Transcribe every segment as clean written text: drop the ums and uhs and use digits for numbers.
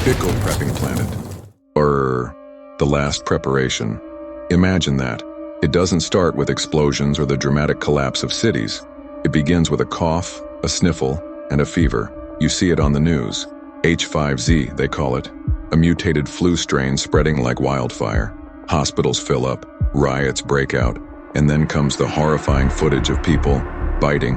Pickle prepping planet. Or the last preparation. Imagine that. It doesn't start with explosions or the dramatic collapse of cities. It begins with a cough, a sniffle, and a fever. You see it on the news. H5Z, they call it. A mutated flu strain spreading like wildfire. Hospitals fill up, riots break out, and then comes the horrifying footage of people biting.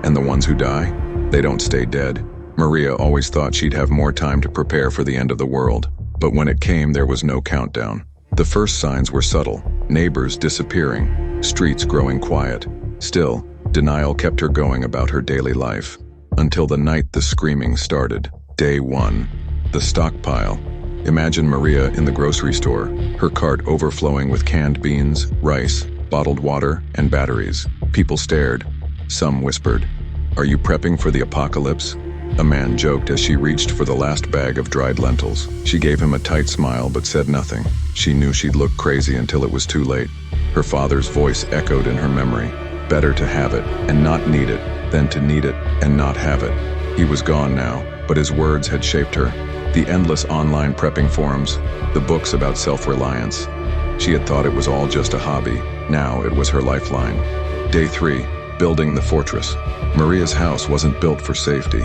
And the ones who die, they don't stay dead. Maria always thought she'd have more time to prepare for the end of the world. But when it came, there was no countdown. The first signs were subtle. Neighbors disappearing, streets growing quiet. Still, denial kept her going about her daily life. Until the night the screaming started. Day 1. The stockpile. Imagine Maria in the grocery store, her cart overflowing with canned beans, rice, bottled water, and batteries. People stared. Some whispered, "Are you prepping for the apocalypse?" A man joked as she reached for the last bag of dried lentils. She gave him a tight smile but said nothing. She knew she'd look crazy until it was too late. Her father's voice echoed in her memory. Better to have it and not need it than to need it and not have it. He was gone now, but his words had shaped her. The endless online prepping forums, the books about self-reliance. She had thought it was all just a hobby. Now it was her lifeline. Day 3. Building the fortress. Maria's house wasn't built for safety.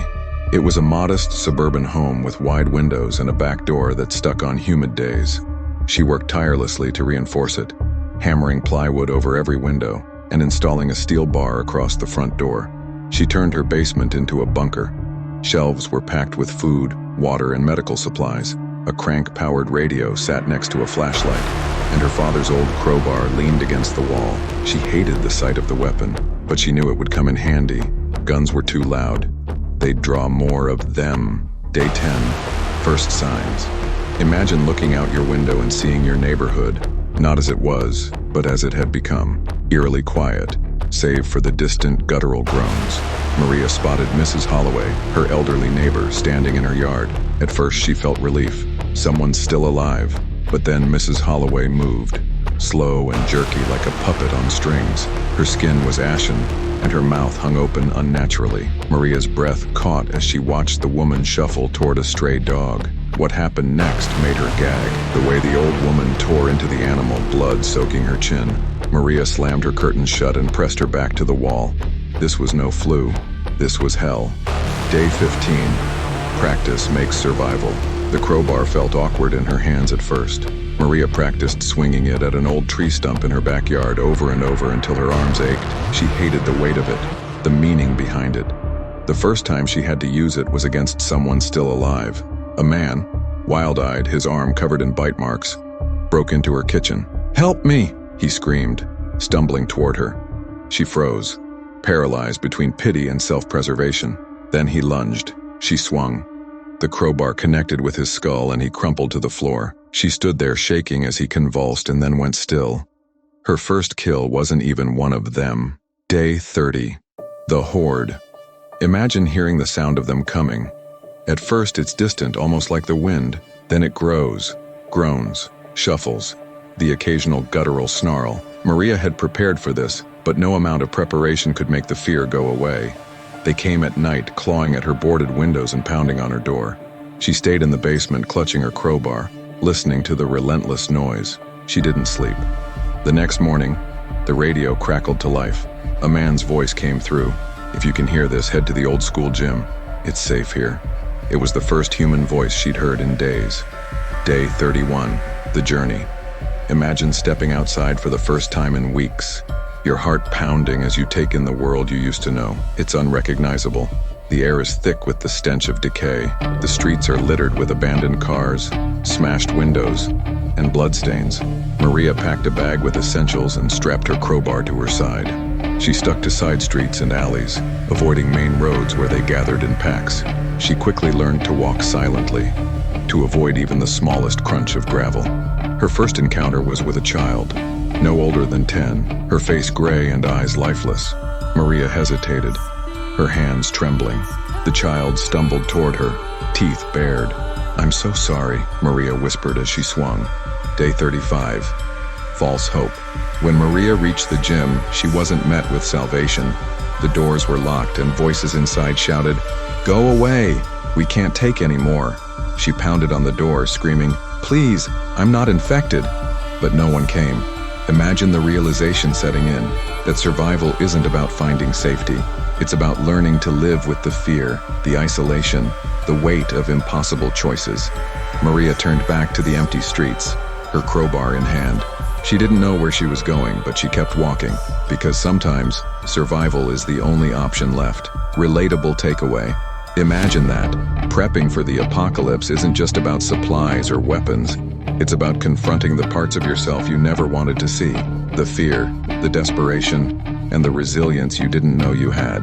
It was a modest suburban home with wide windows and a back door that stuck on humid days. She worked tirelessly to reinforce it, hammering plywood over every window and installing a steel bar across the front door. She turned her basement into a bunker. Shelves were packed with food, water, and medical supplies. A crank-powered radio sat next to a flashlight, and her father's old crowbar leaned against the wall. She hated the sight of the weapon, but she knew it would come in handy. Guns were too loud. They'd draw more of them. Day 10. First signs. Imagine looking out your window and seeing your neighborhood, not as it was, but as it had become. Eerily quiet, save for the distant guttural groans. Maria spotted Mrs. Holloway, her elderly neighbor, standing in her yard. At first she felt relief. Someone's still alive. But then Mrs. Holloway moved, slow and jerky like a puppet on strings. Her skin was ashen, and her mouth hung open unnaturally. Maria's breath caught as she watched the woman shuffle toward a stray dog. What happened next made her gag, the way the old woman tore into the animal, blood soaking her chin. Maria slammed her curtains shut and pressed her back to the wall. This was no flu. This was hell. Day 15. Practice makes survival. The crowbar felt awkward in her hands at first. Maria practiced swinging it at an old tree stump in her backyard over and over until her arms ached. She hated the weight of it, the meaning behind it. The first time she had to use it was against someone still alive. A man, wild-eyed, his arm covered in bite marks, broke into her kitchen. "Help me!" he screamed, stumbling toward her. She froze, paralyzed between pity and self-preservation. Then he lunged. She swung. The crowbar connected with his skull and he crumpled to the floor. She stood there shaking as he convulsed and then went still. Her first kill wasn't even one of them. Day 30. The Horde. Imagine hearing the sound of them coming. At first it's distant, almost like the wind. Then it grows, groans, shuffles, the occasional guttural snarl. Maria had prepared for this, but no amount of preparation could make the fear go away. They came at night, clawing at her boarded windows and pounding on her door. She stayed in the basement, clutching her crowbar, listening to the relentless noise. She didn't sleep. The next morning, the radio crackled to life. A man's voice came through. "If you can hear this, head to the old school gym. It's safe here." It was the first human voice she'd heard in days. Day 31. The journey. Imagine stepping outside for the first time in weeks. Your heart pounding as you take in the world you used to know. It's unrecognizable. The air is thick with the stench of decay. The streets are littered with abandoned cars, smashed windows, and bloodstains. Maria packed a bag with essentials and strapped her crowbar to her side. She stuck to side streets and alleys, avoiding main roads where they gathered in packs. She quickly learned to walk silently, to avoid even the smallest crunch of gravel. Her first encounter was with a child, no older than 10, her face gray and eyes lifeless. Maria hesitated, her hands trembling. The child stumbled toward her, teeth bared. "I'm so sorry," Maria whispered as she swung. Day 35. False hope. When Maria reached the gym, she wasn't met with salvation. The doors were locked and voices inside shouted, "Go away! We can't take any more." She pounded on the door, screaming, "Please, I'm not infected." But no one came. Imagine the realization setting in, that survival isn't about finding safety. It's about learning to live with the fear, the isolation, the weight of impossible choices. Maria turned back to the empty streets, her crowbar in hand. She didn't know where she was going, but she kept walking, because sometimes survival is the only option left. Relatable takeaway. Imagine that. Prepping for the apocalypse isn't just about supplies or weapons. It's about confronting the parts of yourself you never wanted to see. The fear, the desperation, and the resilience you didn't know you had.